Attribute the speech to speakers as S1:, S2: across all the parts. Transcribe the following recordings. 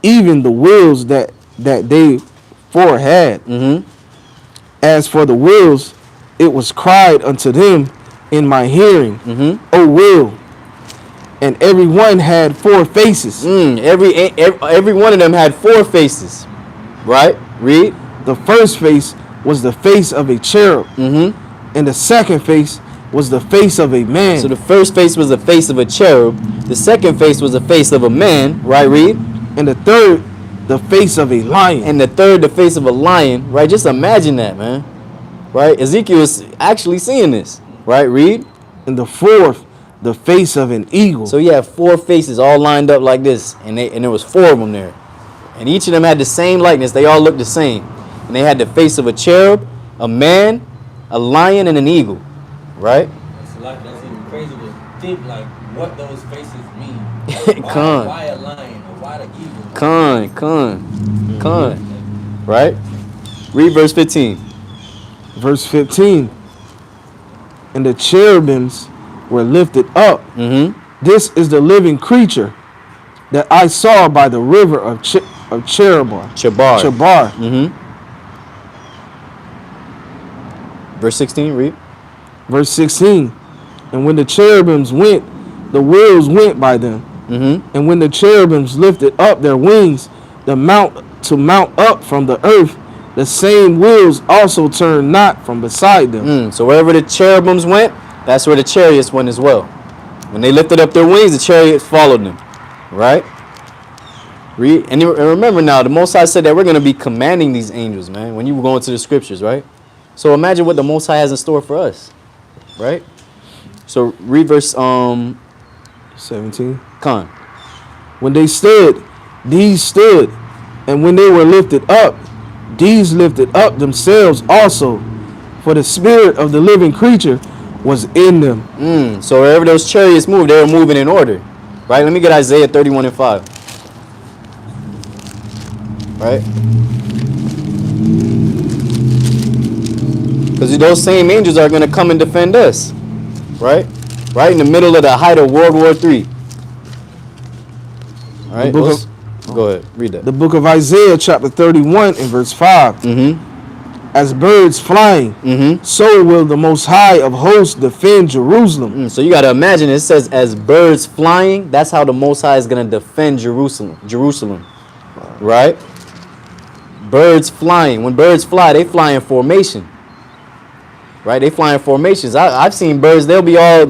S1: even the wheels that they four had. As for the wheels, it was cried unto them in my hearing, O will. And every one had four faces.
S2: Every one of them had four faces. Right? Read.
S1: The first face was the face of a cherub. And the second face was the face of a man.
S2: So the first face was the face of a cherub. The second face was the face of a man. Right? Read.
S1: And the third, the face of a lion.
S2: And the third, the face of a lion. Right? Just imagine that, man. Right? Ezekiel is actually seeing this. Right? Read.
S1: And the fourth, the face of an eagle.
S2: So you have four faces all lined up like this. And there was four of them there. And each of them had the same likeness. They all looked the same. And they had the face of a cherub, a man, a lion, and an eagle. Right?
S3: That's even crazy to think like what those faces mean. Why a lion or why the eagle?
S2: Con. Right? Read verse 15.
S1: Verse 15. And the cherubims were lifted up. This is the living creature that I saw by the river of Chebar.
S2: Verse 16, read.
S1: Verse 16. And when the cherubims went, the wheels went by them. And when the cherubims lifted up their wings, to mount up from the earth, the same wheels also turned not from beside them.
S2: So wherever the cherubims went, that's where the chariots went as well. When they lifted up their wings, the chariots followed them. Right? Read. And remember now, the Most High said that we're going to be commanding these angels, man, when you go into the scriptures, right? So imagine what the Most High has in store for us. Right? So read verse
S1: 17.
S2: Con.
S1: When they stood, these stood. And when they were lifted up, these lifted up themselves also. For the spirit of the living creature was in them.
S2: So wherever those chariots moved, they were moving in order. Right? Let me get Isaiah 31 and 5. Right? Because those same angels are going to come and defend us. Right? Right in the middle of the height of World War III. All right? Go ahead. Read that.
S1: The book of Isaiah chapter 31 and verse 5. As birds flying, so will the Most High of hosts defend Jerusalem.
S2: So you got to imagine, it says as birds flying, that's how the Most High is going to defend Jerusalem. Right? Birds flying. When birds fly, they fly in formation. Right? They fly in formations. I've seen birds, they'll be all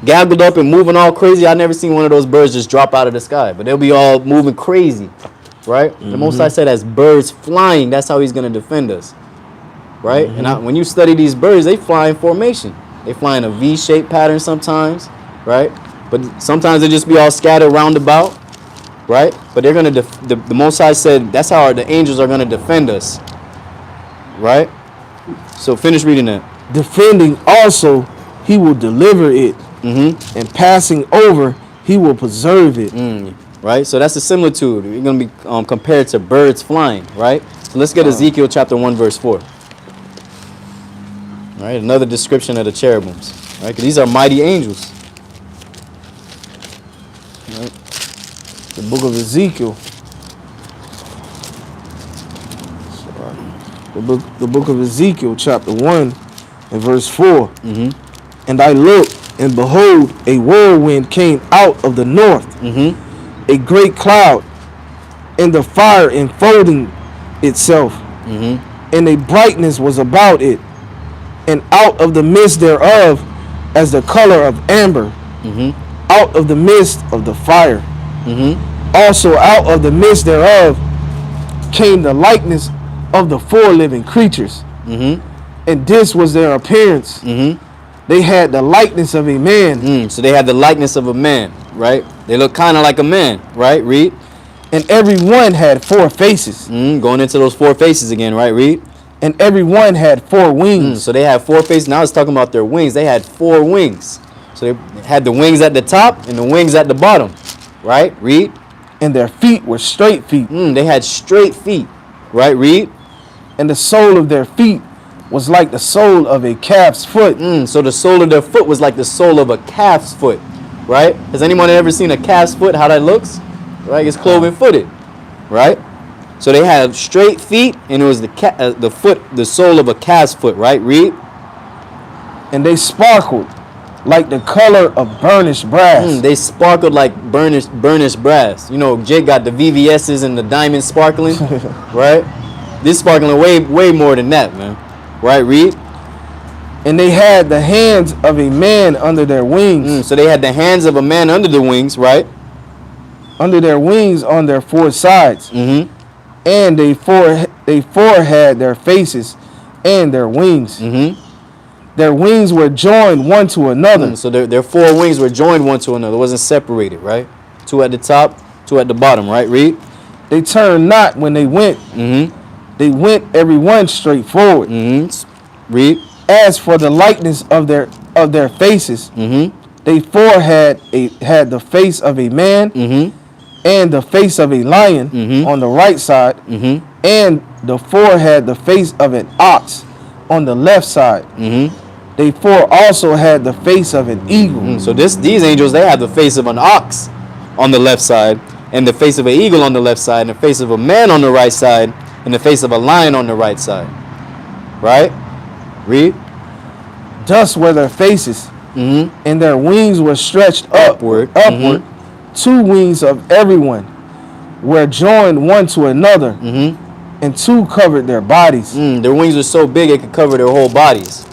S2: gaggled up and moving all crazy. I've never seen one of those birds just drop out of the sky, but they'll be all moving crazy. Right? The Most High said as birds flying, that's how he's going to defend us. Right? And when you study these birds, they fly in formation. They fly in a V-shaped pattern sometimes, right? But sometimes they just be all scattered roundabout, right? But they're going to, the Most High said, that's how the angels are going to defend us, right? So finish reading that.
S1: Defending also, he will deliver it. And passing over, he will preserve it.
S2: Right? So that's a similitude. You're going to be compared to birds flying, right? So let's get Ezekiel chapter 1, verse 4. All right, another description of the cherubims. Right, because these are mighty angels.
S1: Right. The book of Ezekiel. The book of Ezekiel, chapter 1 and verse 4. And I looked, and behold, a whirlwind came out of the north, a great cloud, and the fire enfolding itself, and a brightness was about it. And out of the midst thereof, as the color of amber, out of the midst of the fire. Also out of the midst thereof came the likeness of the four living creatures. And this was their appearance. They had the likeness of a man.
S2: So they had the likeness of a man, right? They look kind of like a man, right? Read.
S1: And every one had four faces.
S2: Going into those four faces again, right? Read.
S1: And every one had four wings.
S2: So they had four faces. Now it's talking about their wings. They had four wings. So they had the wings at the top and the wings at the bottom. Right? Read.
S1: And their feet were straight feet.
S2: They had straight feet. Right? Read.
S1: And the sole of their feet was like the sole of a calf's foot.
S2: So the sole of their foot was like the sole of a calf's foot. Right? Has anyone ever seen a calf's foot? How that looks? right? It's cloven footed, right? So they have straight feet, and it was the sole of a calf's foot, right? Read.
S1: And they sparkled like the color of burnished brass.
S2: They sparkled like burnished brass. You know, Jake got the VVS's and the diamonds sparkling, right? This sparkling way more than that, man. Right? Read.
S1: And they had the hands of a man under their wings.
S2: So they had the hands of a man under the wings, right?
S1: Under their wings on their four sides. And they had their faces and their wings. Their wings were joined one to another.
S2: So their four wings were joined one to another. It wasn't separated, right? Two at the top, two at the bottom, right? Read.
S1: They turned not when they went. They went every one straight forward.
S2: Read.
S1: As for the likeness of their faces, they four had the face of a man, and the face of a lion on the right side, and the four had the face of an ox on the left side. They four also had the face of an eagle.
S2: So these angels, they have the face of an ox on the left side, and the face of an eagle on the left side, and the face of a man on the right side, and the face of a lion on the right side. Right? Read.
S1: Thus were their faces, and their wings were stretched upward. 2 wings of everyone were joined one to another, and 2 covered their bodies.
S2: Their wings were so big it could cover their whole bodies.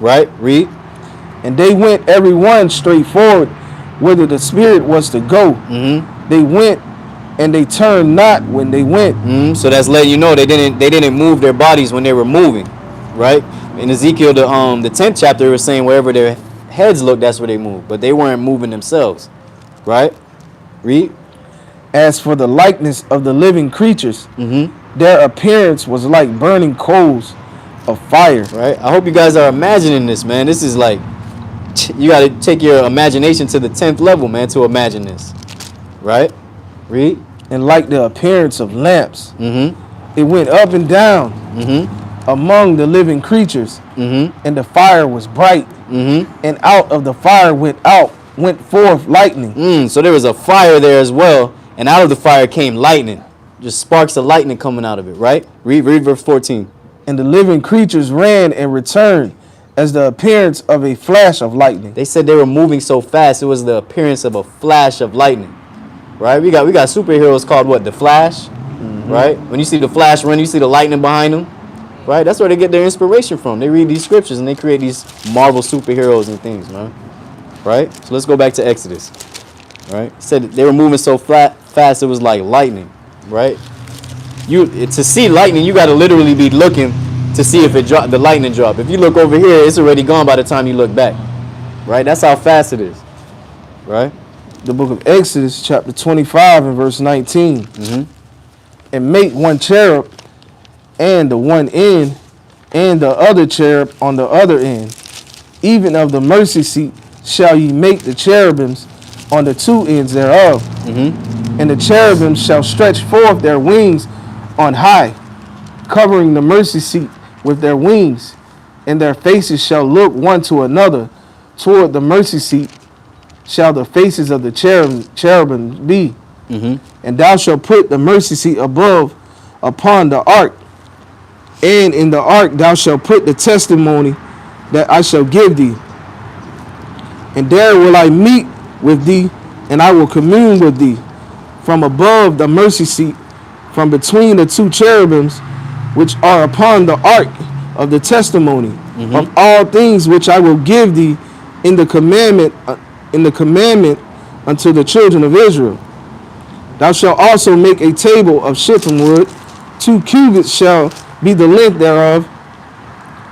S2: Right? Read.
S1: And they went every one straight forward, whither the Spirit was to go. They went, and they turned not when they went.
S2: So that's letting you know they didn't move their bodies when they were moving, right? In Ezekiel, the 10th chapter, it was saying wherever their heads looked, that's where they moved, but they weren't moving themselves, right? Read.
S1: As for the likeness of the living creatures, their appearance was like burning coals of fire.
S2: Right. I hope you guys are imagining this, man. This is like, you got to take your imagination to the 10th level, man, to imagine this. Right? Read.
S1: And like the appearance of lamps, it went up and down among the living creatures, and the fire was bright, and out of the fire went forth lightning.
S2: So there was a fire there as well, and out of the fire came lightning. Just sparks of lightning coming out of it, right? Read verse 14.
S1: And the living creatures ran and returned as the appearance of a flash of lightning.
S2: They said they were moving so fast, it was the appearance of a flash of lightning. Right? We got superheroes called what? The Flash. Right? When you see the Flash run, you see the lightning behind them. Right? That's where they get their inspiration from. They read these scriptures and they create these Marvel superheroes and things, man. Right? So let's go back to Exodus. Right? It said they were moving so fast it was like lightning. Right? To see lightning, you got to literally be looking to see if the lightning drop. If you look over here, it's already gone by the time you look back. Right? That's how fast it is. Right?
S1: The book of Exodus, chapter 25 and verse 19. And make one cherub and the one end, and the other cherub on the other end. Even of the mercy seat shall ye make the cherubims on the 2 ends thereof. And the cherubims shall stretch forth their wings on high, covering the mercy seat with their wings, and their faces shall look one to another. Toward the mercy seat shall the faces of the cherubim be. And thou shalt put the mercy seat above upon the ark, and in the ark thou shalt put the testimony that I shall give thee. And there will I meet with thee, and I will commune with thee from above the mercy seat, from between the 2 cherubims which are upon the ark of the testimony, of all things which I will give thee in the commandment unto the children of Israel. Thou shalt also make a table of shittim wood. 2 cubits shall be the length thereof,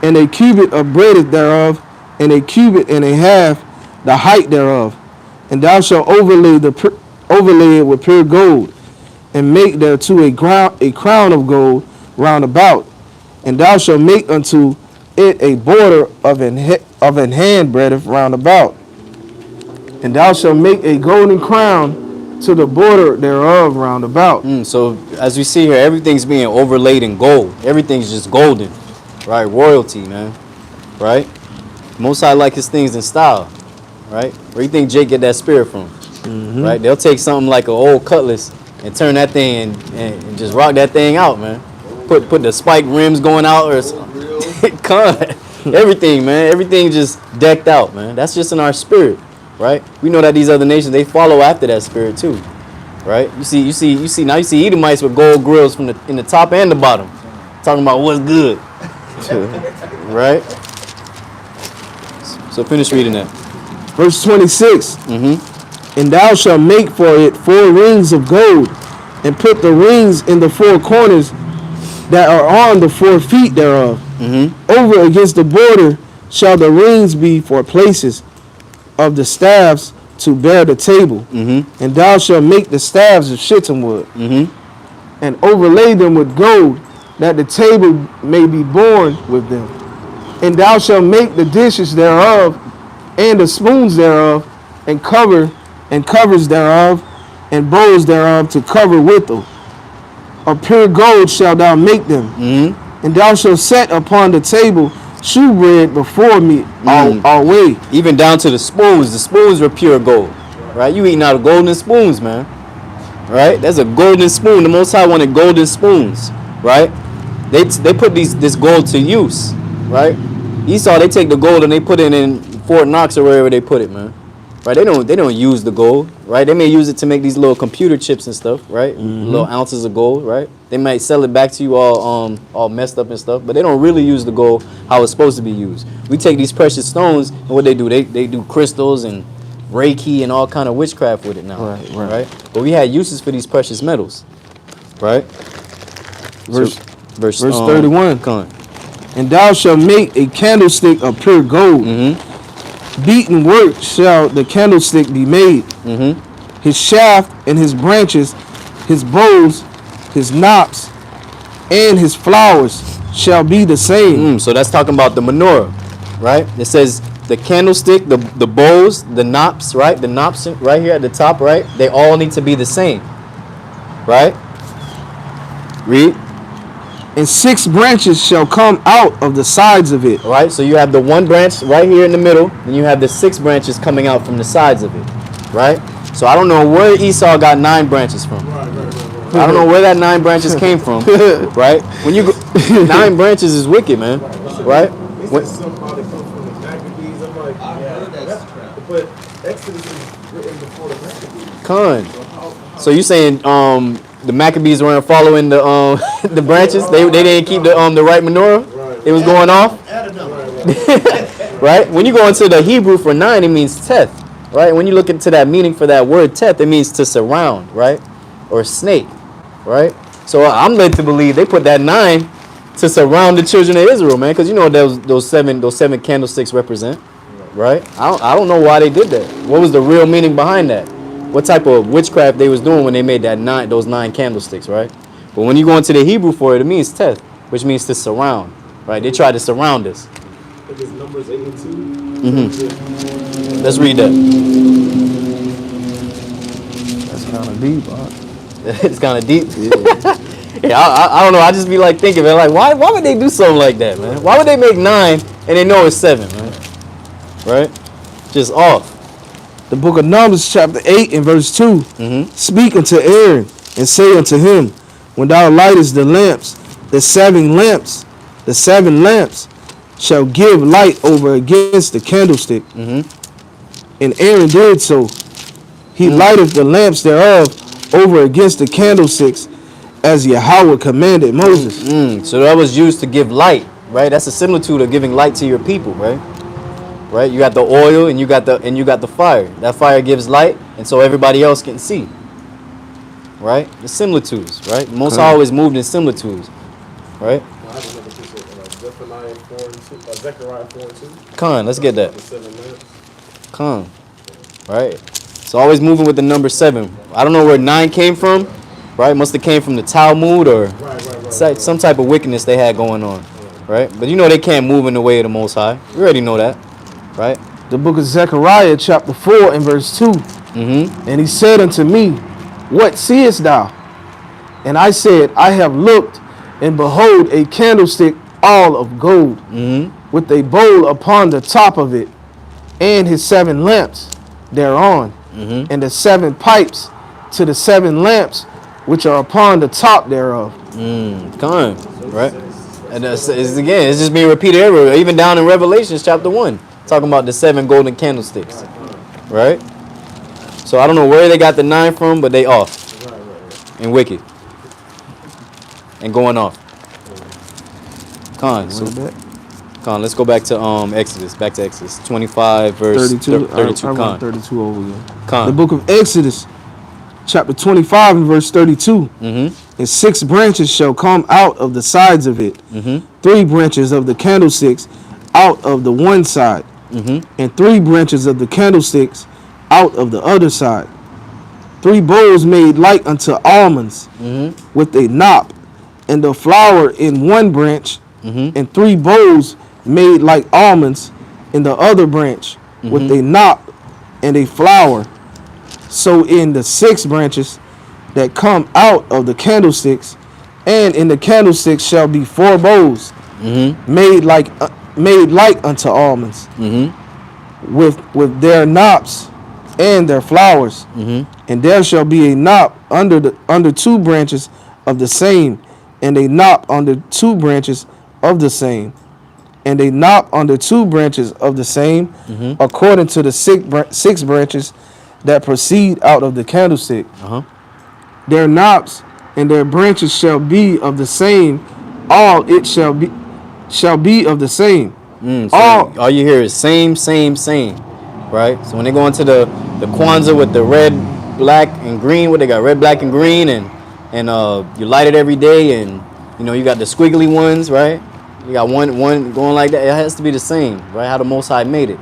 S1: and a cubit of breadth thereof, and a cubit and a half the height thereof. And thou shalt overlay it with pure gold, and make thereto a crown of gold round about. And thou shalt make unto it a border of an hand breadth round about. And thou shalt make a golden crown to the border thereof round about.
S2: So as we see here, everything's being overlaid in gold. Everything's just golden, right? Royalty, man, right? Most High like his things in style, right? Where you think Jake get that spirit from, right? They'll take something like an old cutlass and turn that thing and just rock that thing out, man. Put the spike rims going out or everything, man. Everything just decked out, man. That's just in our spirit, right? We know that these other nations, they follow after that spirit too, right? You see now you see Edomites with gold grills from in the top and the bottom, talking about what's good, right? So finish reading that.
S1: Verse 26. And thou shalt make for it 4 rings of gold, and put the rings in the 4 corners that are on the 4 feet thereof. Over against the border shall the rings be for places of the staves to bear the table. And thou shalt make the staves of shittim wood, and overlay them with gold, that the table may be borne with them. And thou shalt make the dishes thereof, and the spoons thereof, and covers thereof, and bowls thereof to cover withal. Of pure gold shalt thou make them. And thou shalt set upon the table shewbread before me always.
S2: Even down to the spoons. The spoons were pure gold, right? You eating out of golden spoons, man. Right? That's a golden spoon. The Most High wanted golden spoons, right? They put this gold to use, right? Esau, they take the gold and they put it in Fort Knox or wherever they put it, man. Right? They don't use the gold, right? They may use it to make these little computer chips and stuff, right? Little ounces of gold, right? They might sell it back to you all messed up and stuff, but they don't really use the gold how it's supposed to be used. We take these precious stones and what they do, they do crystals and Reiki and all kind of witchcraft with it now, right? But we had uses for these precious metals, right?
S1: Verse
S2: 31. Come on.
S1: And thou shalt make a candlestick of pure gold. Beaten work shall the candlestick be made. His shaft and his branches, his bowls, his knops, and his flowers shall be the same.
S2: So that's talking about the menorah, right? It says the candlestick, the bowls, the knops, right? The knops right here at the top, right? They all need to be the same, right? Read.
S1: And 6 branches shall come out of the sides of it.
S2: All right, so you have the 1 branch right here in the middle, and you have the 6 branches coming out from the sides of it, right? So I don't know where Esau got 9 branches from. I don't know where that 9 branches came from, right? When you go, 9 branches is wicked, man, right? When,
S4: Somebody come from the Maccabees. I'm like, but Exodus is written before the Maccabees.
S2: So you saying the Maccabees weren't following the the branches? They didn't keep the right menorah. It was going off. Right? When you go into the Hebrew for 9, it means teth. Right? When you look into that meaning for that word teth, it means to surround, right? Or snake, right? So I'm led to believe they put that 9 to surround the children of Israel, man, because you know what those seven candlesticks represent, right? I don't know why they did that. What was the real meaning behind that? What type of witchcraft they was doing when they made those 9 candlesticks, right? But when you go into the Hebrew for it, it means teth, which means to surround, right? They tried to surround us.
S4: I think it's Numbers 8 and 2.
S2: Let's read that.
S1: That's kind of deep, huh?
S2: It's kind of deep. Yeah, I don't know. I just be like thinking, man, like why would they do something like that, man? Why would they make 9 and they know it's 7, man? Right? Just off.
S1: The book of Numbers, chapter 8 and verse 2. Speak unto Aaron and say unto him, when thou lightest the lamps, the 7 lamps shall give light over against the candlestick. And Aaron did so. He lighted the lamps thereof over against the candlesticks, as Yahweh commanded Moses.
S2: So that was used to give light, right? That's a similitude of giving light to your people, right? Right? You got the oil and you got the fire. That fire gives light, and so everybody else can see. Right? The similitudes, right? Most High always moved in similitudes, right?
S4: I have another piece of Zephaniah 4 and 2, Zechariah 4 and 2.
S2: Con, let's get that.
S4: The 7 lamps.
S2: Con, right? So always moving with the number 7. I don't know where 9 came from, right? Must have came from the Talmud or some type of wickedness they had going on, right? But you know they can't move in the way of the Most High. We already know that, right?
S1: The book of Zechariah, chapter 4 and verse 2. And he said unto me, what seest thou? And I said, I have looked, and behold, a candlestick all of gold, with a bowl upon the top of it, and his 7 lamps thereon, and the 7 pipes to the 7 lamps which are upon the top thereof.
S2: Come, right? And it's just being repeated everywhere, even down in Revelation chapter 1, talking about the 7 golden candlesticks, right? So I don't know where they got the 9 from, but they off and wicked and going off. Let's go back to Exodus. Back to Exodus 25 verse 32.
S1: 32 over again. The book of Exodus, chapter 25 and verse 32. And 6 branches shall come out of the sides of it. 3 branches of the candlesticks out of the one side, and 3 branches of the candlesticks out of the other side. 3 bowls made like unto almonds, with a knot, and the flour in one branch, and 3 bowls made like almonds in the other branch, with a knot and a flour. So in the 6 branches that come out of the candlesticks, and in the candlesticks shall be 4 bowls made like unto almonds, with their knops and their flowers. And there shall be a knot under 2 branches of the same, and a knot under 2 branches of the same, and a knot under 2 branches of the same, according to the 6 branches that proceed out of the candlestick. Their knops and their branches shall be of the same. All it shall be of the same.
S2: So all you hear is same, right? So when they go into the Kwanzaa with the red, black, and green, what they got? Red, black, and green, and you light it every day, and you got the squiggly ones, right? You got one going like that. It has to be the same, right? How the Most High made it,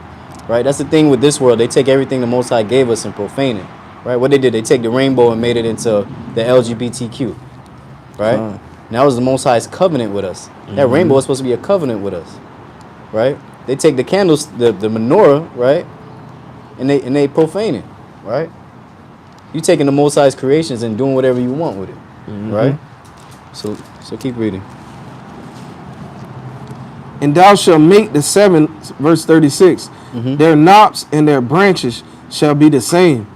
S2: right? That's the thing with this world. They take everything the Most High gave us and profane it, right? What they did, they take the rainbow and made it into the LGBTQ, right? And that was the Most High's covenant with us. That rainbow was supposed to be a covenant with us, right? They take the candles, the menorah, right? And they profane it, right? You taking the Most High's creations and doing whatever you want with it, right? So keep reading.
S1: And thou shalt make the 7, verse 36, their knops and their branches shall be the same.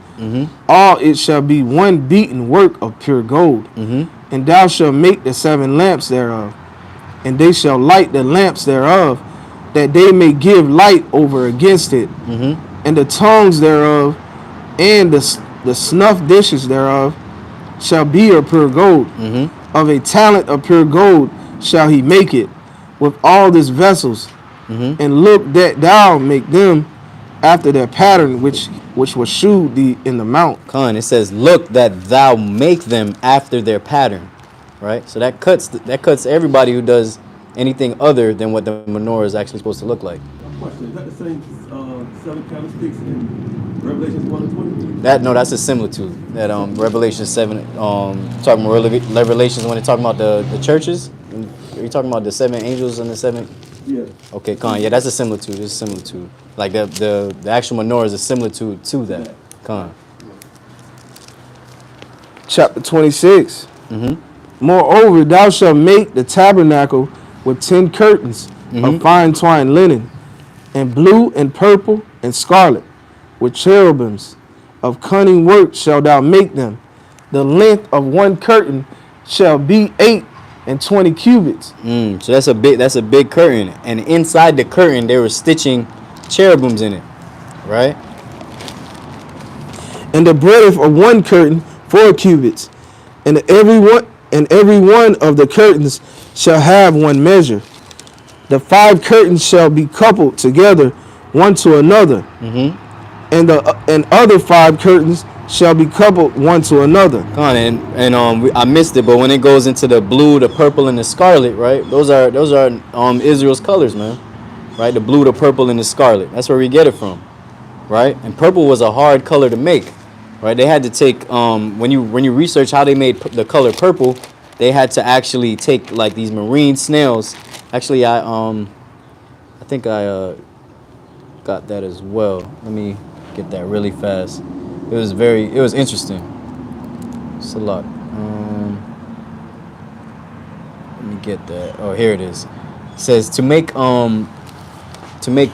S1: All it shall be one beaten work of pure gold. And thou shalt make the 7 lamps thereof, and they shall light the lamps thereof, that they may give light over against it. And the tongues thereof and the snuff dishes thereof shall be of pure gold. Of a talent of pure gold shall he make it, with all these vessels. And look that thou make them after their pattern which was shewed thee in the mount.
S2: It says, look that thou make them after their pattern, right? So that cuts everybody who does anything other than what the menorah is actually supposed to look like.
S4: Question: is that the same 7 candlesticks in Revelation 1 and 20?
S2: That's a similitude. That Revelation 7, talking about Revelations when they're talking about the churches. Are you talking about the 7 angels and the 7?
S4: Yeah.
S2: Okay, yeah, that's a similitude. It's a similitude. Like the actual menorah is a similitude to that.
S1: Chapter 26. Moreover, thou shalt make the tabernacle with 10 curtains of fine twined linen, and blue and purple and scarlet, with cherubims of cunning work shalt thou make them. The length of one curtain shall be 8 and 20 cubits.
S2: So that's a big curtain, and inside the curtain they were stitching cherubims in it, right?
S1: And the breadth of one curtain 4 cubits, and every one of the curtains shall have one measure. The 5 curtains shall be coupled together one to another, and other 5 curtains shall be coupled one to another.
S2: I missed it, but when it goes into the blue, the purple, and the scarlet, right? Those are Israel's colors, man. Right? The blue, the purple, and the scarlet. That's where we get it from, right? And purple was a hard color to make, right? They had to take when you research how they made the color purple, they had to actually take like these marine snails. Actually, I think I got that as well. Let me get that really fast. It was interesting. It's a lot. Let me get that. Oh, here it is. It says to make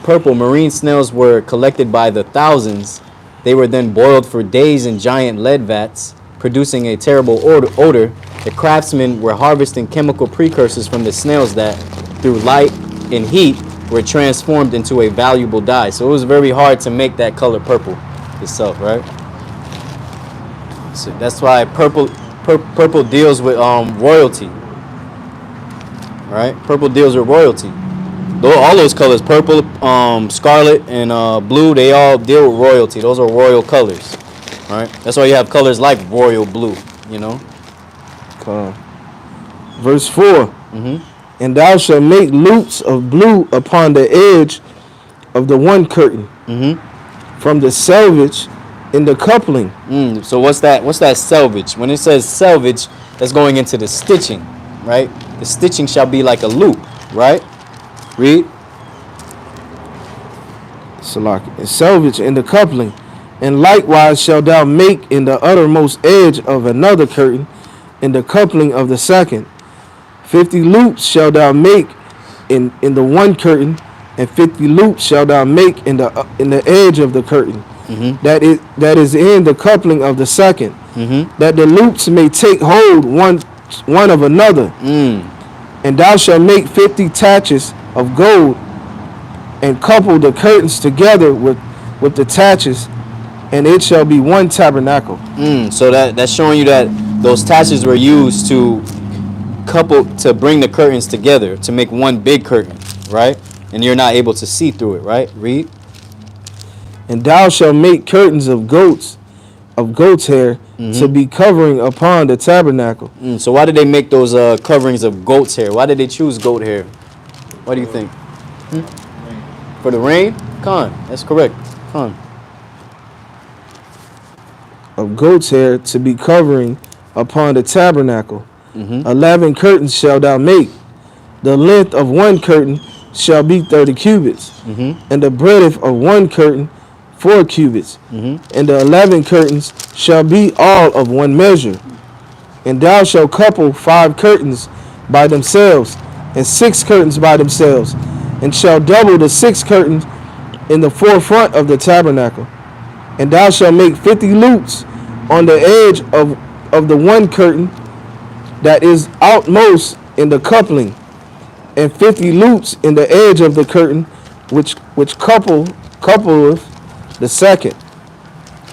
S2: purple, marine snails were collected by the thousands. They were then boiled for days in giant lead vats, producing a terrible odor, the craftsmen were harvesting chemical precursors from the snails that, through light and heat, were transformed into a valuable dye. So it was very hard to make that color purple itself, right? So that's why purple deals with royalty, right? Purple deals with royalty. All those colors, purple, scarlet, and blue, they all deal with royalty. Those are royal colors, right? That's why you have colors like royal blue, you know?
S1: Verse 4. And thou shalt make loops of blue upon the edge of the one curtain, from the selvage in the coupling.
S2: So what's that selvage? When it says selvage, that's going into the stitching, right? The stitching shall be like a loop, right? Read.
S1: Salaki. And selvage in the coupling. And likewise shalt thou make in the uttermost edge of another curtain, in the coupling of the second. 50 loops shalt thou make in the one curtain, and 50 loops shalt thou make in the edge of the curtain. That is in the coupling of the second, that the loops may take hold one of another. And thou shalt make 50 taches of gold, and couple the curtains together with the taches, and it shall be one tabernacle.
S2: So that's showing you that those taches were used to couple, to bring the curtains together, to make one big curtain, right? And you're not able to see through it, right? Read.
S1: And thou shalt make curtains of goat's hair, to be covering upon the tabernacle.
S2: So why did they make those coverings of goat's hair? Why did they choose goat hair? What do you think? For the rain? Khan, that's correct. Khan.
S1: Of goat's hair, to be covering upon the tabernacle. 11 curtains shalt thou make. The length of one curtain shall be 30 cubits, and the breadth of one curtain 4 cubits, and the 11 curtains shall be all of one measure. And thou shalt couple 5 curtains by themselves, and 6 curtains by themselves, and shall double the 6 curtains in the forefront of the tabernacle. And thou shalt make 50 loops on the edge of the one curtain that is outmost in the coupling, and 50 loops in the edge of the curtain which coupleth the second.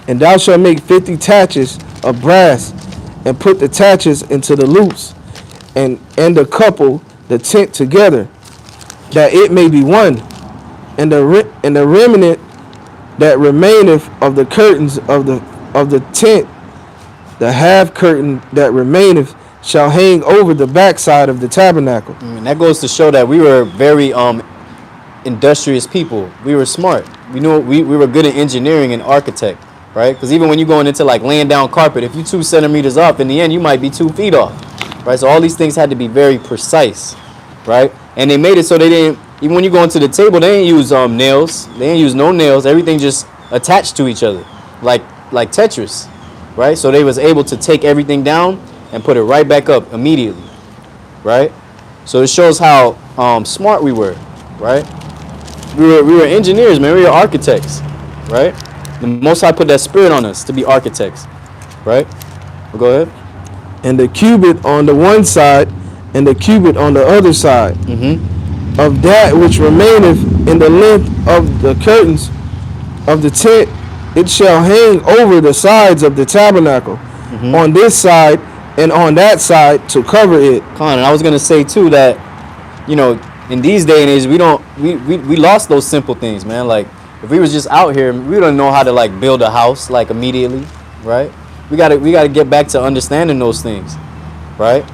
S1: And thou shalt make 50 taches of brass, and put the taches into the loops, and to couple the tent together, that it may be one. And the remnant that remaineth of the curtains of the tent, the half curtain that remaineth, shall hang over the backside of the tabernacle.
S2: And that goes to show that we were very industrious people. We were smart. We knew we were good at engineering and architect, right? Because even when you're going into like laying down carpet, if you're 2 centimeters off, in the end you might be 2 feet off, right? So all these things had to be very precise, right? And they made it so they didn't, even when you go into the table, they didn't use nails. They didn't use no nails. Everything just attached to each other, like Tetris, right? So they was able to take everything down and put it right back up immediately, right? So it shows how smart we were, right? We were engineers, man. We were architects, right? The Most High put that spirit on us to be architects, right? Well, go ahead.
S1: And the cubit on the one side, and the cubit on the other side, of that which remaineth in the length of the curtains of the tent, it shall hang over the sides of the tabernacle, on this side and on that side, to cover it.
S2: And I was gonna say too that, you know, in these day and age, we lost those simple things, man. Like if we was just out here, we don't know how to like build a house like immediately, right? We gotta get back to understanding those things, right?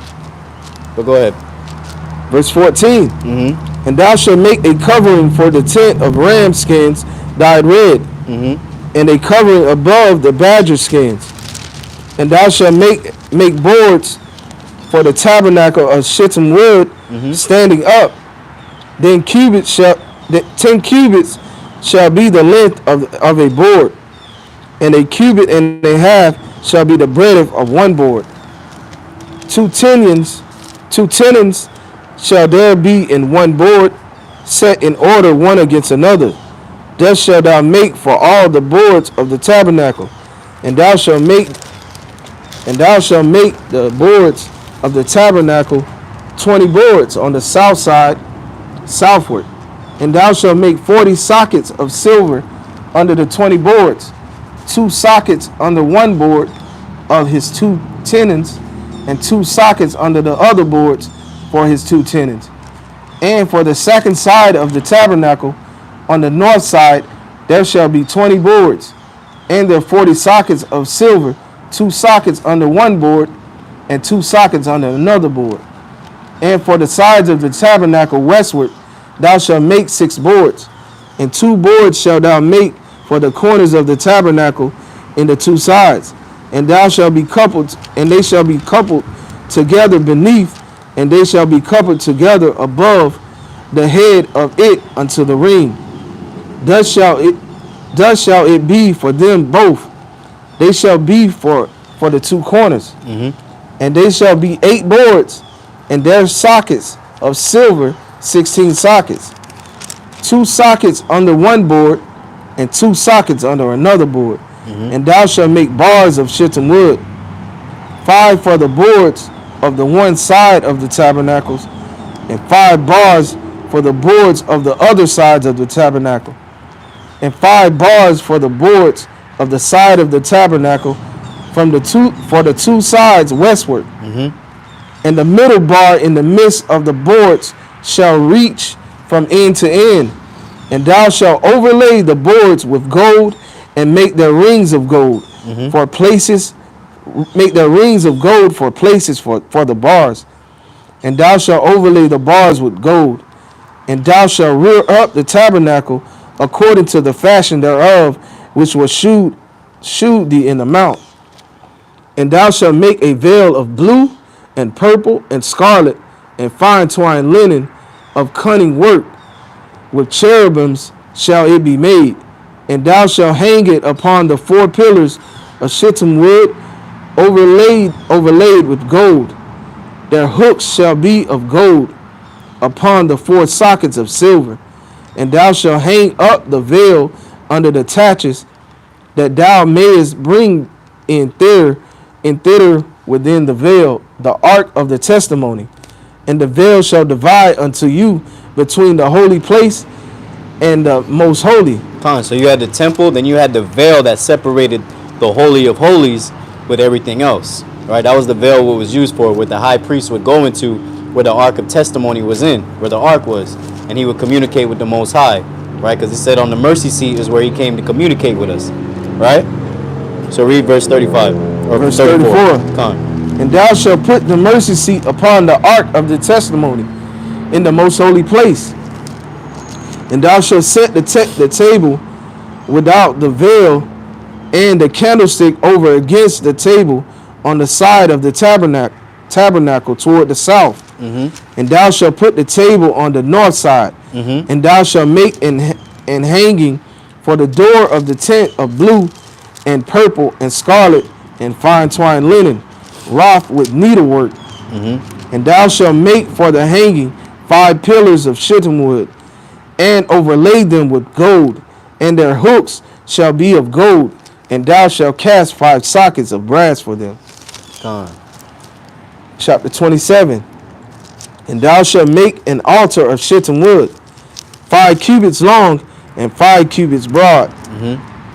S2: But go ahead.
S1: Verse 14. And thou shalt make a covering for the tent of ram skins dyed red, and a covering above the badger skins. And thou shalt make boards for the tabernacle of shittim wood, standing up. Then 10 cubits shall be the length of a board, and a cubit and a half shall be the breadth of one board. 2 tenons shall there be in one board, set in order one against another. Thus shalt thou make for all the boards of the tabernacle. And thou shalt make And thou shalt make the boards of the tabernacle 20 boards on the south side southward. And thou shalt make 40 sockets of silver under the 20 boards, 2 sockets under one board of his 2 tenons, and 2 sockets under the other boards for his 2 tenons. And for the second side of the tabernacle, on the north side, there shall be 20 boards, and there 40 sockets of silver, 2 sockets under one board, and 2 sockets under another board. And for the sides of the tabernacle westward, thou shalt make 6 boards, and 2 boards shalt thou make for the corners of the tabernacle in the 2 sides. And thou shalt be coupled, and they shall be coupled together beneath, and they shall be coupled together above the head of it unto the ring. Thus shall it be for them both. They shall be for the 2 corners. And they shall be 8 boards, and their sockets of silver 16 sockets. 2 sockets under one board, and 2 sockets under another board. And thou shalt make bars of shittim wood, 5 for the boards of the one side of the tabernacles, and 5 bars for the boards of the other sides of the tabernacle, and 5 bars for the boards of the side of the tabernacle for the 2 sides westward. And the middle bar in the midst of the boards shall reach from end to end. And thou shalt overlay the boards with gold, and make their rings of gold for places. Make their rings of gold for places for the bars. And thou shalt overlay the bars with gold. And thou shalt rear up the tabernacle according to the fashion thereof, which was shewed thee in the mount. And thou shalt make a veil of blue and purple and scarlet and fine twined linen of cunning work. With cherubims shall it be made. And thou shalt hang it upon the 4 pillars of shittim wood, overlaid with gold. Their hooks shall be of gold upon the 4 sockets of silver. And thou shalt hang up the veil under the taches, that thou mayest bring in thither within the veil the ark of the testimony. And the veil shall divide unto you between the holy place and the most holy.
S2: So you had the temple, then you had the veil that separated the holy of holies with everything else, right? That was the veil what was used for, what the high priest would go into, where the ark of testimony was in, where the ark was, and he would communicate with the Most High, right? Because he said on the mercy seat is where he came to communicate with us, right? So read verse 35 or verse 34.
S1: And thou shalt put the mercy seat upon the ark of the testimony in the most holy place. And thou shalt set the table without the veil, and the candlestick over against the table on the side of the tabernacle toward the south. And thou shalt put the table on the north side. And thou shalt make an hanging for the door of the tent of blue and purple and scarlet and fine twined linen, wrought with needlework. And thou shalt make for the hanging 5 pillars of shittim wood, and overlay them with gold, and their hooks shall be of gold, and thou shalt cast 5 sockets of brass for them. Chapter 27. And thou shalt make an altar of shittim wood, 5 cubits long and 5 cubits broad.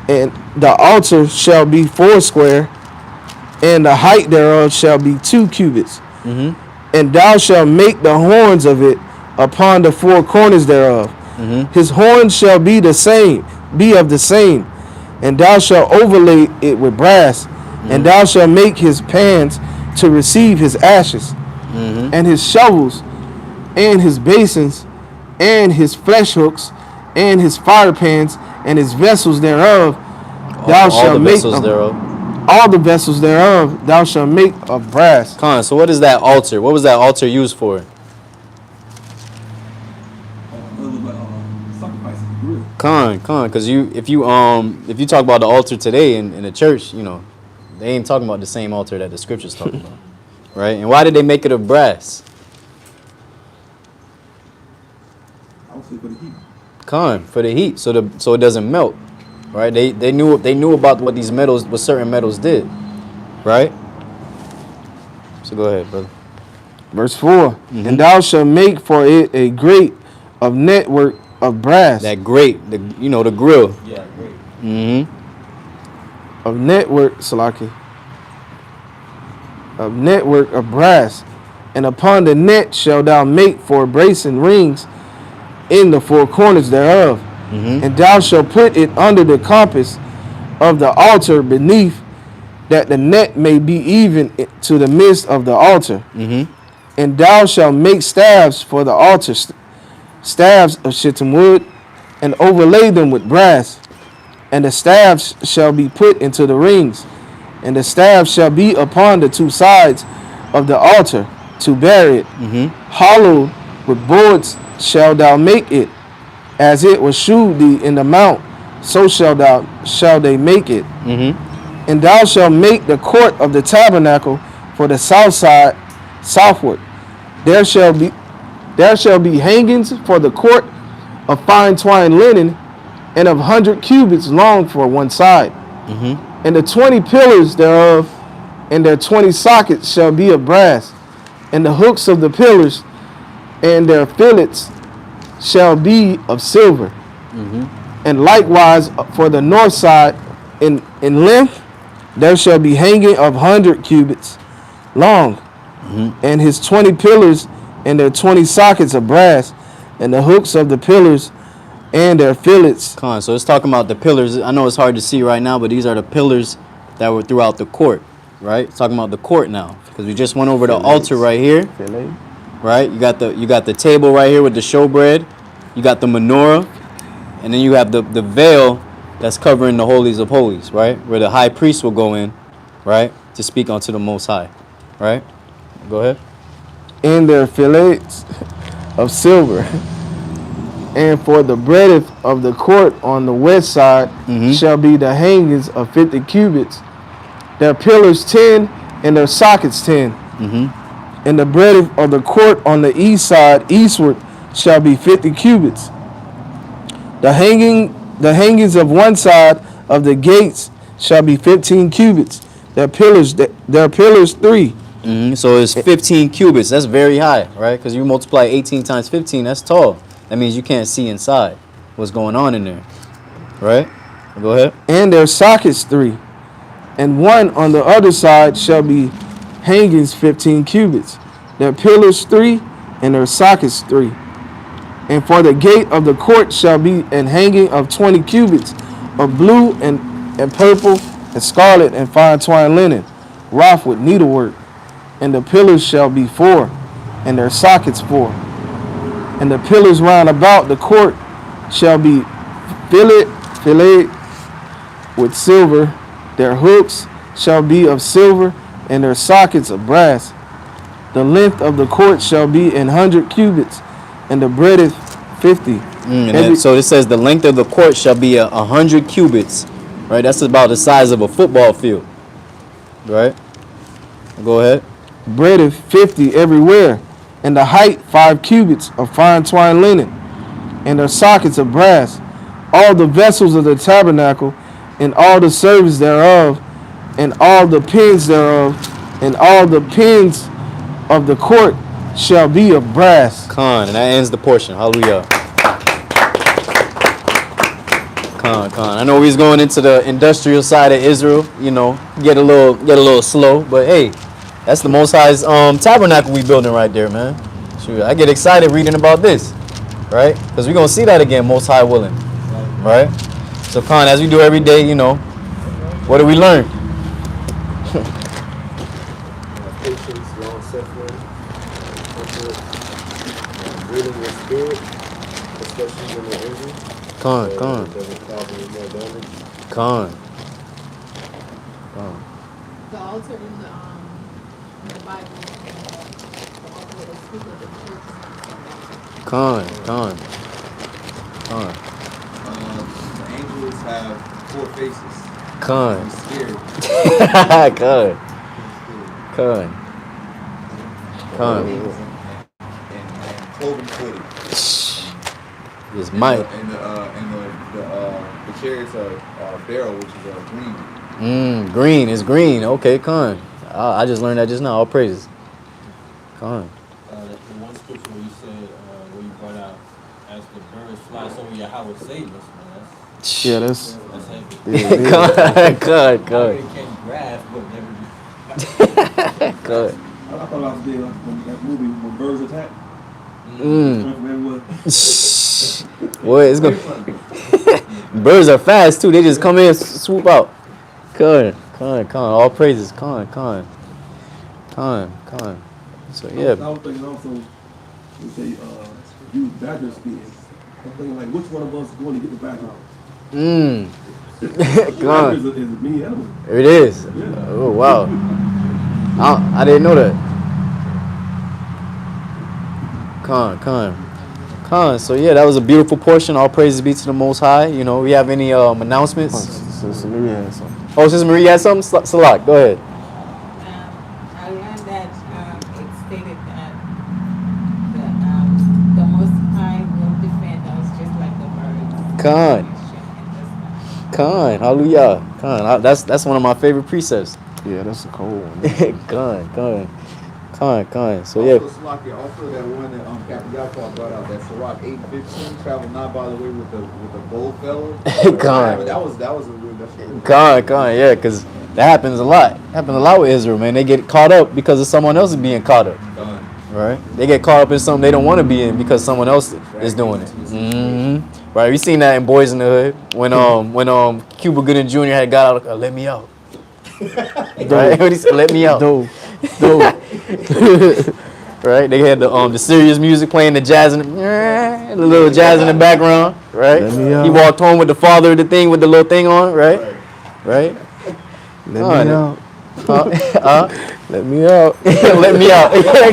S1: And the altar shall be 4 square, and the height thereof shall be 2 cubits. And thou shalt make the horns of it upon the 4 corners thereof. His horns shall be of the same, and thou shalt overlay it with brass. And thou shalt make his pans to receive his ashes, and his shovels, and his basins, and his flesh hooks, and his fire pans, and his vessels thereof. Thou shalt make all the vessels thereof. Thou shalt make of brass.
S2: So what is that altar? What was that altar used for? Because if you talk about the altar today in the church, you know, they ain't talking about the same altar that the scriptures talk about, right? And why did they make it of brass?
S4: For the heat.
S2: For the heat, so it doesn't melt, right? They knew about what these metals, what certain metals did, right? So go ahead, brother.
S1: Verse 4. And thou shalt make for it a grate of network of brass.
S2: That grate, the grill.
S3: Yeah, great.
S1: Of network, Salaki. Of network of brass. And upon the net shalt thou make for bracing rings in the four corners thereof. And thou shalt put it under the compass of the altar beneath, that the net may be even to the midst of the altar. And thou shalt make staves for the altar, staves of shittim wood, and overlay them with brass. And the staves shall be put into the rings, and the staves shall be upon the two sides of the altar to bear it. Hollowed with boards shall thou make it, as it was shewed thee in the mount, so shall they make it. And thou shalt make the court of the tabernacle for the south side southward. There shall be hangings for the court of fine twined linen, and of 100 cubits long for one side. And the 20 pillars thereof, and their 20 sockets shall be of brass, and the hooks of the pillars and their fillets shall be of silver. And likewise for the north side in length there shall be hanging of 100 cubits long, and his 20 pillars and their 20 sockets of brass, and the hooks of the pillars and their fillets.
S2: So it's talking about the pillars. I know it's hard to see right now, but these are the pillars that were throughout the court, right? It's talking about the court now, because we just went over the altar right here, right? You got the table right here with the showbread. You got the menorah, and then you have the veil that's covering the holies of holies, right? Where the high priest will go in, right, to speak unto the Most High, right? Go ahead.
S1: And their fillets of silver. And for the breadth of the court on the west side shall be the hangings of 50 cubits, their pillars 10, and their sockets 10. And the breadth of the court on the east side eastward shall be 50 cubits. The hangings of one side of the gates shall be 15 cubits. Their pillars 3.
S2: So it's 15 cubits. That's very high, right? Because you multiply 18 times 15, that's tall. That means you can't see inside what's going on in there, right? Go ahead.
S1: And their sockets 3. And one on the other side shall be hangings 15 cubits. Their pillars 3, and their sockets 3. And for the gate of the court shall be an hanging of 20 cubits of blue and purple and scarlet and fine twined linen, wrought with needlework. And the pillars shall be 4, and their sockets 4. And the pillars round about the court shall be filleted with silver. Their hooks shall be of silver, and their sockets of brass. The length of the court shall be 100 cubits, and the breadth 50.
S2: So it says the length of the court shall be 100 cubits, right? That's about the size of a football field, right? Go ahead.
S1: Breadth 50 everywhere, and the height 5 cubits of fine twined linen, and their sockets of brass. All the vessels of the tabernacle, and all the service thereof, and all the pins thereof, and all the pins of the court shall be of brass.
S2: And that ends the portion. Hallelujah. I know we was going into the industrial side of Israel, get a little slow, but hey, that's the Most High's tabernacle we building right there, man. Shoot, I get excited reading about this, right? Because we're gonna see that again, Most High willing, right? So, as we do every day, what do we learn?
S4: Patience, long suffering, reading your spirit, especially when you're angry. It doesn't cause any more damage.
S5: The altar in the Bible, the altar that speak of the
S3: The angels have 4 faces.
S2: Con.
S3: I'm scared.
S2: Con.
S3: And cloven footed.
S2: It's might.
S3: And the chariots are barrel, which is green.
S2: Green. It's green. Okay, con. I just learned that just now. All praises. Con.
S3: The one scripture where you said, where you brought out, as the birds fly, so will Yahweh save us, man.
S1: Yeah, that's
S3: That's heavy.
S1: yeah, it is.
S2: Con.
S3: I
S2: Con.
S3: already can't grasp, but never do.
S2: Con.
S4: I thought I was there like when that movie when birds attack.
S2: Mm.
S4: From everywhere.
S2: Boy, it's gonna. Birds are fast too. They just come in, swoop out. Con. All praises. Con. So yeah.
S4: I was thinking also, we say use badger skin. I'm thinking like, which one of us is going to get the badger? Badger is a mean animal.
S2: It is.
S4: Yeah.
S2: Oh wow. I didn't know that. Con. So yeah, that was a beautiful portion. All praises be to the Most High. You know, we have any announcements?
S1: Sister Maria has something.
S2: Oh, Sister Marie had something. Salak, go ahead.
S5: I learned that it stated that the Most High will defend us just like the birds.
S2: Con. Hallelujah. Con. That's one of my favorite precepts.
S1: Yeah, that's a cold one.
S2: Con. So yeah.
S6: Also that one that Captain Yaakov brought out, that Sirach 8:15, travel not by the way with the bold fellow.
S2: Con.
S6: That was a real definition.
S2: Con, yeah, because that happens a lot. Happens a lot with Israel, man. They get caught up because of someone else is being caught up. Right? They get caught up in something they don't want to be in because someone else is doing it. Mm-hmm. Right? We seen that in Boys in the Hood when Cuba Gooding Jr. had got out. Let me out. Right? He said, let me out.
S1: Dope.
S2: Right? They had the serious music playing, the jazz in the little jazz in the background. Right?
S1: Let me out.
S2: He walked home with the father of the thing with the little thing on. Right?
S1: Let me out.
S2: Let me out. Let me out.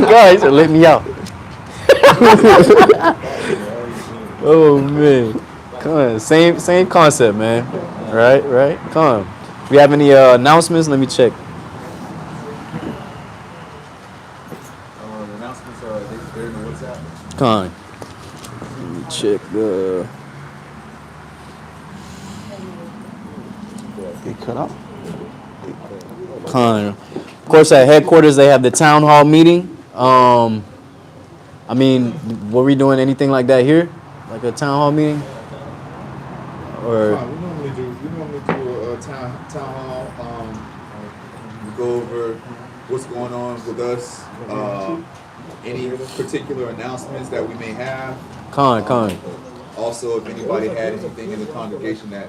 S2: God, he said, let me out. Oh man. Come on. Same concept, man. Right? Come on. We have any announcements? Let me check.
S6: The announcements are they're in the WhatsApp.
S2: Come on. Let me check the.
S1: It cut out.
S2: Con. Of course, at headquarters they have the town hall meeting. I mean, were we doing anything like that here, like a town hall meeting? Or
S6: We normally do a town hall. We go over what's going on with us. Any particular announcements that we may have.
S2: con.
S6: Also, if anybody had anything in the congregation that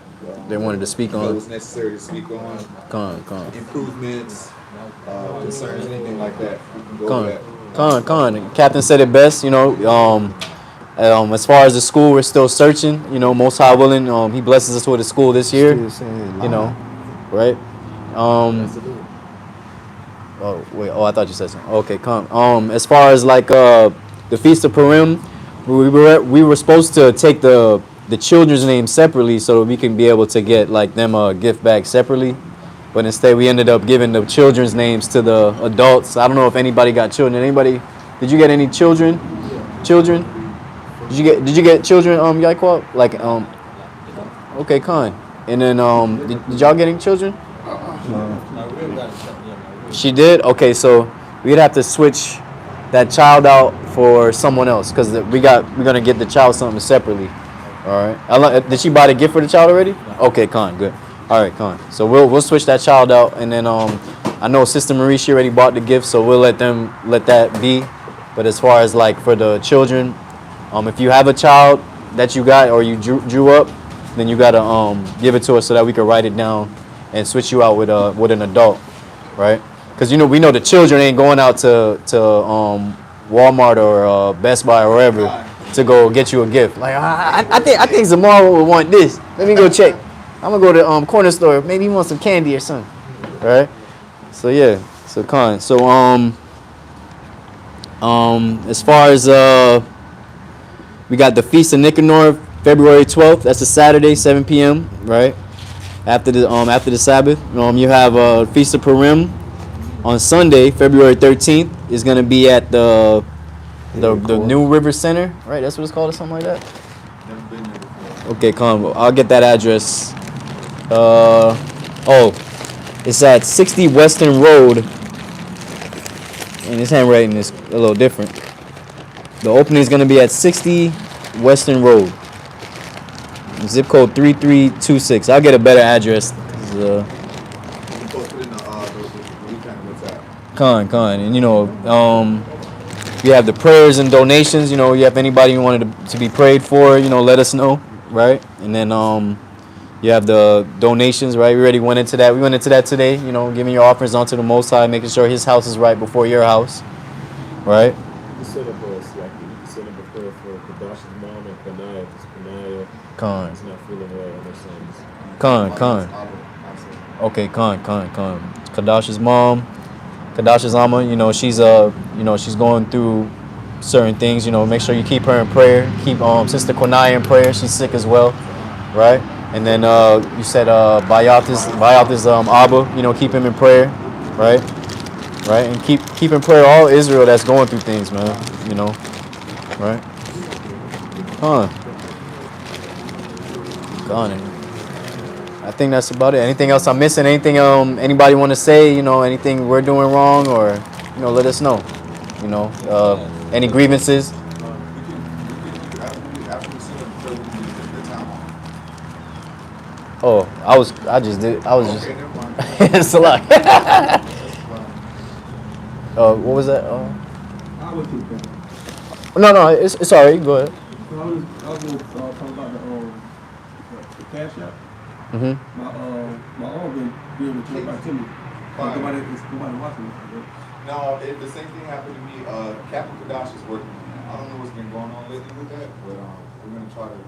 S2: They wanted to speak
S6: that
S2: on.
S6: was necessary to speak on,
S2: Con.
S6: improvements, concerns, anything like that, we can go over that.
S2: Con. Captain said it best. You know, as far as the school, we're still searching. You know, Most High willing, He blesses us with a school this year.
S1: Still saying
S2: You know, right? Oh wait. Oh, I thought you said something. Okay, come. As far as like the Feast of Purim, we were supposed to take the children's names separately so that we can be able to get like them a gift bag separately. But instead, we ended up giving the children's names to the adults. I don't know if anybody got children. Anybody? Did you get any children? Children? Did you get children? Yaquab? Like Okay, con. And then did y'all get any children? She did? Okay, so we'd have to switch that child out for someone else because we're gonna get the child something separately. All right. Did she buy the gift for the child already? Okay, con, good. All right, con. So we'll switch that child out, and then I know Sister Marie, she already bought the gift, so we'll let that be. But as far as like for the children, if you have a child that you got or you drew up, then you gotta give it to us so that we can write it down and switch you out with an adult, right? Because we know the children ain't going out to Walmart or Best Buy or wherever to go get you a gift. Like I think Zamar would want this. Let me go check. I'm gonna go to corner store. Maybe he wants some candy or something, right? So yeah. So con. So as far as we got the Feast of Nicanor, February 12th. That's a Saturday, 7 p.m. Right after the Sabbath. You have Feast of Purim on Sunday, February 13th. Is gonna be at the New River Center, right? That's what it's called, or something like that.
S6: Never been there before.
S2: Okay, come. I'll get that address. It's at 60 Western Road, and it's handwriting is a little different. The opening is going to be at 60 Western Road. Zip code 3326. I'll get a better address.
S6: You can post it in the weekend WhatsApp.
S2: Con. And, you know, you have the prayers and donations. You know, you have anybody you wanted to be prayed for, you know, let us know, right? And then you have the donations, right? We already went into that. We went into that today, you know, giving your offerings onto the Most High, making sure his house is right before your house, right?
S4: You set up a prayer for Kadash's mom and Kanaya, because Kanaya is not feeling well on her sons.
S2: Con. Okay, con. Kadash's mom, Kadash's Amma, you know, she's going through certain things, you know, make sure you keep her in prayer. Keep Sister Konaya in prayer. She's sick as well, right? And then you said Bayath's Abba, you know, keep him in prayer, right? Right? And keep in prayer all Israel that's going through things, man, you know, right? Gone. I think that's about it. Anything else I'm missing? Anything anybody want to say? You know, anything we're doing wrong, or you know, let us know. You know, any grievances? Oh, it's a lot. What was that? No, it's all right. Go ahead.
S7: I was talking about the cash app.
S2: Mm-hmm.
S7: My arm been being returned back to me. Nobody watching me.
S6: No, the same thing happened to me. Captain Kadash is working on that. I don't know what's been going on lately with that, but we're gonna try to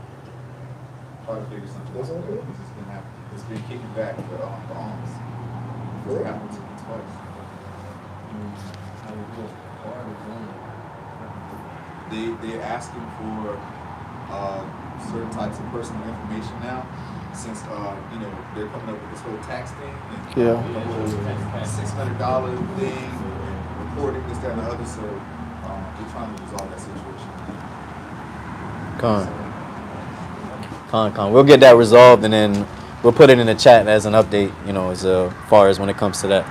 S6: figure something out. Because it's been happening. It's been kicking back the arms. It's happened to me twice. They're asking for certain types of personal information now, since you know, they're coming up with this whole tax thing and $600 thing and reporting this, that, and the other. So they're trying to resolve that situation.
S2: Con. We'll get that resolved, and then we'll put it in the chat as an update. You know, as far as when it comes to that.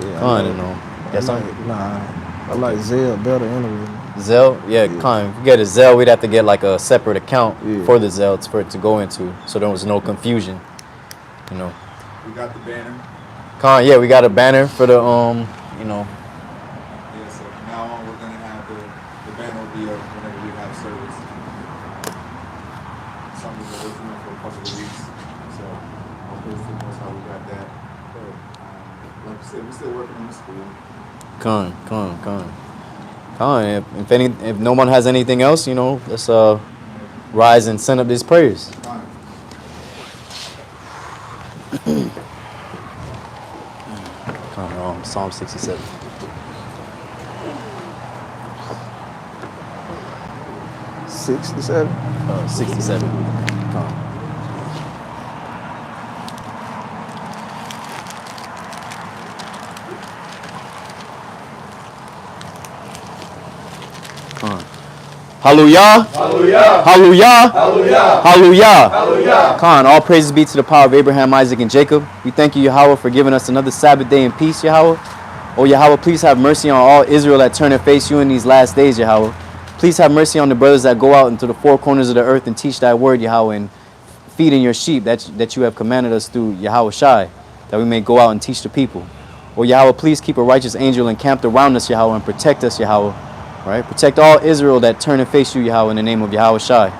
S1: Yeah,
S2: you know.
S1: I like Zelle better anyway.
S2: Zelle, yeah. If we get a Zelle, we'd have to get like a separate account for the Zelle for it to go into, so there was no confusion. You know.
S6: We got the banner.
S2: Yeah, we got a banner for the you know.
S6: Yeah, so from now on we're gonna have the banner will be up whenever we have service. Something that we're doing for a couple of weeks. So that's how we got that. Like I said, we're still working on the school.
S2: If no one has anything else, you know, let's rise and send up these prayers. Psalm 67.
S1: $67.
S2: 67. Hallelujah.
S7: Hallelujah.
S2: Hallelujah.
S7: Hallelujah.
S2: Hallelujah.
S7: Hallelujah.
S2: Khan, all praises be to the power of Abraham, Isaac, and Jacob. We thank you, Yahweh, for giving us another Sabbath day in peace, Yahweh. Oh, Yahweh, please have mercy on all Israel that turn and face you in these last days, Yahweh. Please have mercy on the brothers that go out into the four corners of the earth and teach thy word, Yahweh, and feeding your sheep that you have commanded us through Yahweh Shai, that we may go out and teach the people. Oh, Yahweh, please keep a righteous angel encamped around us, Yahweh, and protect us, Yahweh. Right? Protect all Israel that turn and face you, Yahweh, in the name of Yahweh Shai.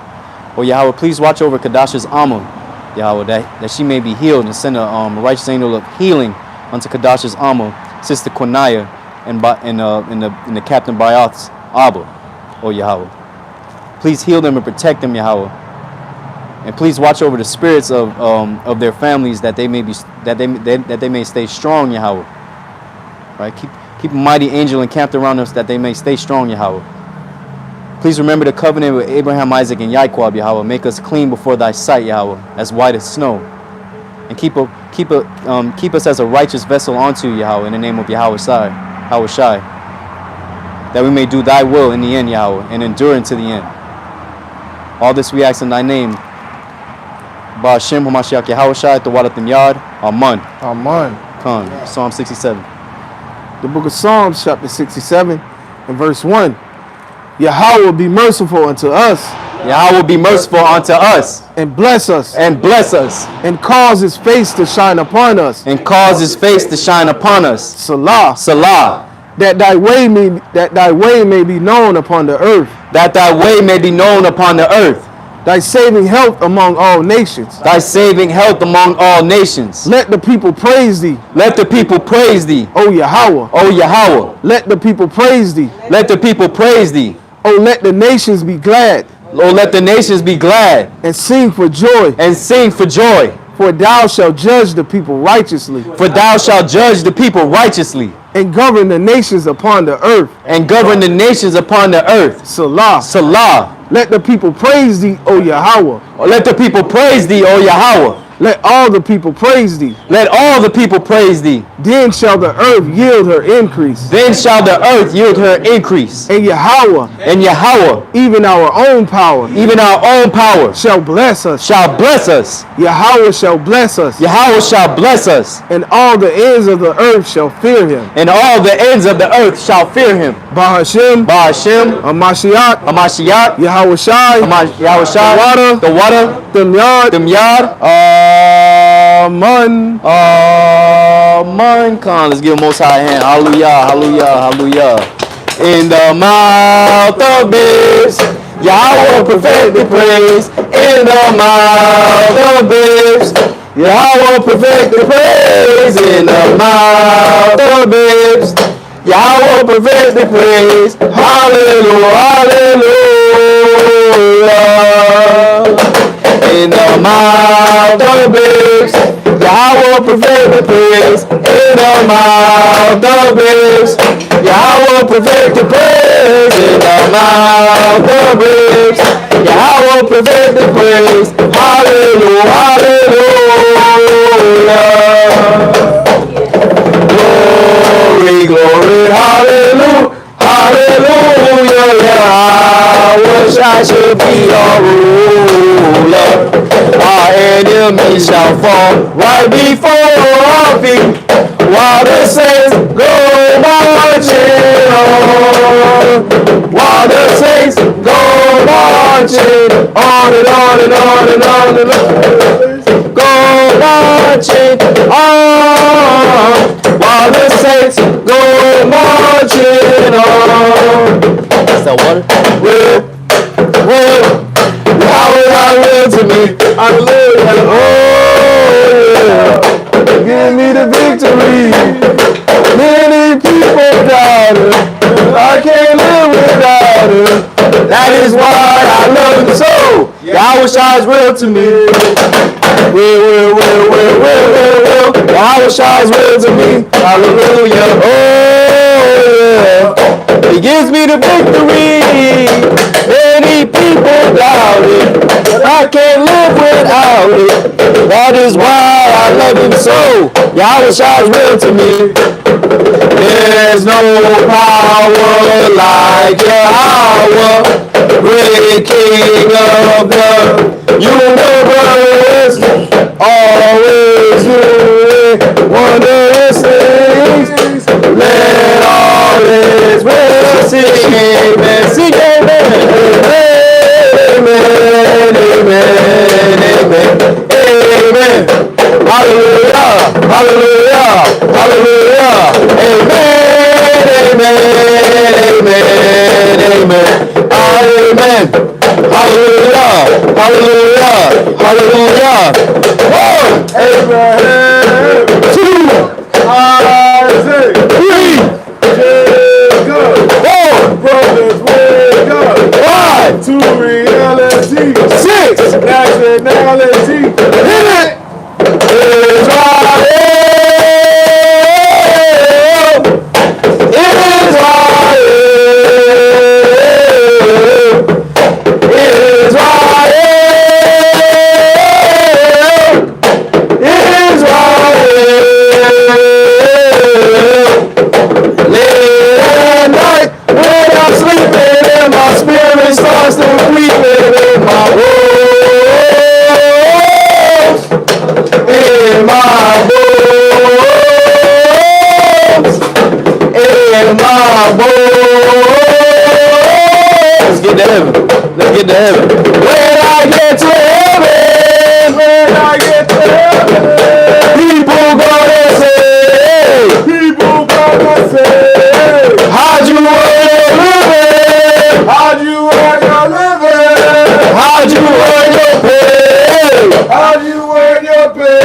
S2: Oh, Yahweh, please watch over Kadash's Amma, Yahweh, that she may be healed, and send a righteous angel of healing unto Kadash's Amma, Sister Konaya, and the Captain Bayath's Abba, oh Yahweh. Please heal them and protect them, Yahweh. And please watch over the spirits of their families, that they may stay strong, Yahweh. Right? Keep a mighty angel encamped around us, that they may stay strong, Yahweh. Please remember the covenant with Abraham, Isaac, and Yaquab, Yahweh. Make us clean before thy sight, Yahweh, as white as snow. And keep us as a righteous vessel unto you, Yahweh, in the name of Yahweh Shai, that we may do thy will in the end, Yahweh, and endure unto the end. All this we ask in thy name. Ba'ashem HaMashiach Yahweh Shai, Tawadatim Yad, Amen.
S1: Amen.
S2: Khan, Psalm 67.
S1: The book of Psalms, chapter 67, In verse 1, Yahweh be merciful unto us.
S2: Yahweh be merciful unto us.
S1: And bless us.
S2: And bless us.
S1: And cause his face to shine upon us.
S2: And cause his face to shine upon us.
S1: Salah.
S2: Salah.
S1: That thy way may be known upon the earth.
S2: That thy way may be known upon the earth.
S1: Thy saving health among all nations.
S2: Thy saving health among all nations.
S1: Let the people praise thee.
S2: Let the people praise thee.
S1: O Yahweh.
S2: O Yahweh.
S1: Let the people praise thee.
S2: Let the people praise thee.
S1: O let the nations be glad.
S2: O let the nations be glad.
S1: And sing for joy.
S2: And sing for joy.
S1: For thou shalt judge the people righteously.
S2: For thou shalt judge the people righteously.
S1: And govern the nations upon the earth.
S2: And govern the nations upon the earth.
S1: Salah.
S2: Salah.
S1: Let the people praise thee, O Yahweh.
S2: Let the people praise thee, O Yahweh.
S1: Let all the people praise thee.
S2: Let all the people praise thee.
S1: Then shall the earth yield her increase.
S2: Then shall the earth yield her increase.
S1: And Yahweh,
S2: and Yahweh,
S1: even our own power, shall bless us.
S2: Shall bless us.
S1: Yahweh shall bless us.
S2: Yahweh shall bless us.
S1: And all the ends of the earth shall fear him.
S2: And all the ends of the earth shall fear him.
S1: Bahashem, Amashiach, Yahweh Shai,
S2: the water,
S1: Demyad, Amen.
S2: Come on, let's give Most High a hand. Hallelujah, hallelujah, hallelujah. In the mouth of babes, Yahweh perfect the praise. In the mouth of babes, Yahweh perfect the praise. In the mouth of babes, Yahweh perfect the praise. Hallelujah, hallelujah. In the mouth of babes, Yahweh perfect the praise. In the mouth of babes, Yahweh perfect the praise. In the mouth of babes, Yahweh perfect the praise. Hallelujah, hallelujah. Glory, glory, hallelujah, hallelujah. Yahweh Shai should be our ruler. Our enemies shall fall right before our feet, while the saints go marching on. While the saints go marching on and on and on and on and on. Go marching on. While the saints go marching on. That's that water? Will. Yahweh will to me. Hallelujah. Oh yeah. Give me the victory. Many people doubt it. I can't live without it. That is why I love him so. Yahweh shines real to me. Will. Yahweh shines real to me. Hallelujah. Oh yeah. He gives me the victory. Many people doubt it, but I can't live without it. That is why I love him so. Yahweh shines real to me. There's no power like Yahweh, great King of the universe, always doing wondrous things. Let all his will sing amen. Sing amen. Amen. Amen. Amen. Amen. Hallelujah. Hallelujah. Hallelujah. Amen. Amen. Amen. Amen. Amen. Hallelujah. Hallelujah. Hallelujah. 1, Abraham. 2, Isaac. 3, Jacob. 4, brothers. get to heaven. Let's get to heaven. When I get to heaven,
S4: When I get to heaven,
S2: people gonna say,
S4: people gonna say,
S2: how'd you earn your living?
S4: how'd you earn your living?
S2: How'd you earn your pay?
S4: How'd you earn your pay?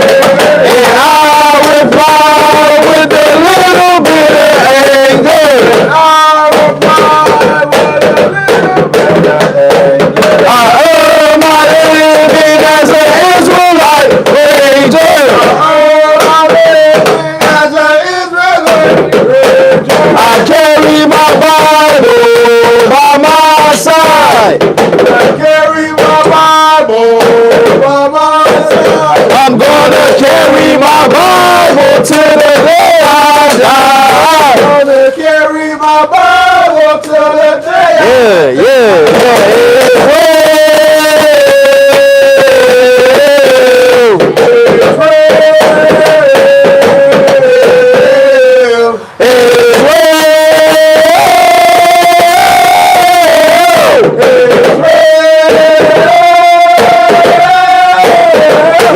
S2: And I reply with a little bit of anger.
S4: And I reply with a little bit of anger.
S2: I earn my living as an Israelite ranger.
S4: As an Israelite ranger,
S2: I carry my Bible by my side.
S4: I carry my Bible by my side.
S2: I'm gonna carry my Bible till the day I die.
S4: I'm gonna carry my Bible till the day I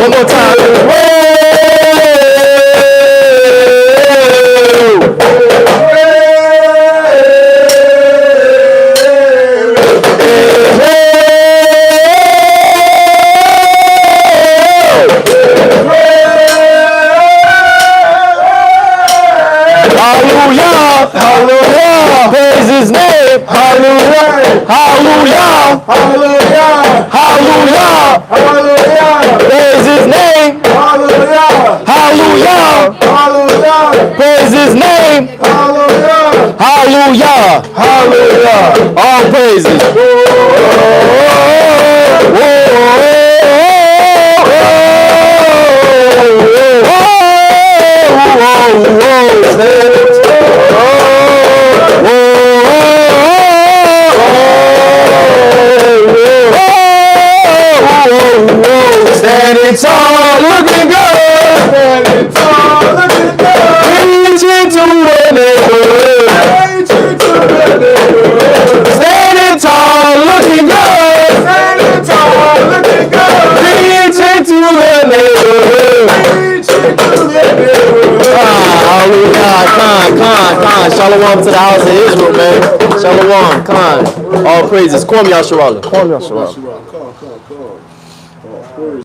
S2: One more time. Hallelujah, hallelujah, praise his name, hallelujah, hallelujah,
S4: Hallelujah,
S2: hallelujah,
S4: hallelujah,
S2: praise his name,
S4: hallelujah,
S2: hallelujah,
S4: hallelujah,
S2: praise his name,
S4: hallelujah.
S2: hallelujah, hallelujah, all praises. Standing tall, looking good.
S4: Standing tall, looking good.
S2: Reaching to the neighborhood.
S4: Reaching to the neighborhood.
S2: Standing tall, looking good.
S4: Standing tall, looking good.
S2: Reaching to the neighborhood.
S4: Reaching to the neighborhood.
S2: Hallelujah. Khan. Shalom to the house of Israel, man. Shalom. Khan. All praises. Call me Yasharallah.
S1: Call me Yasharallah.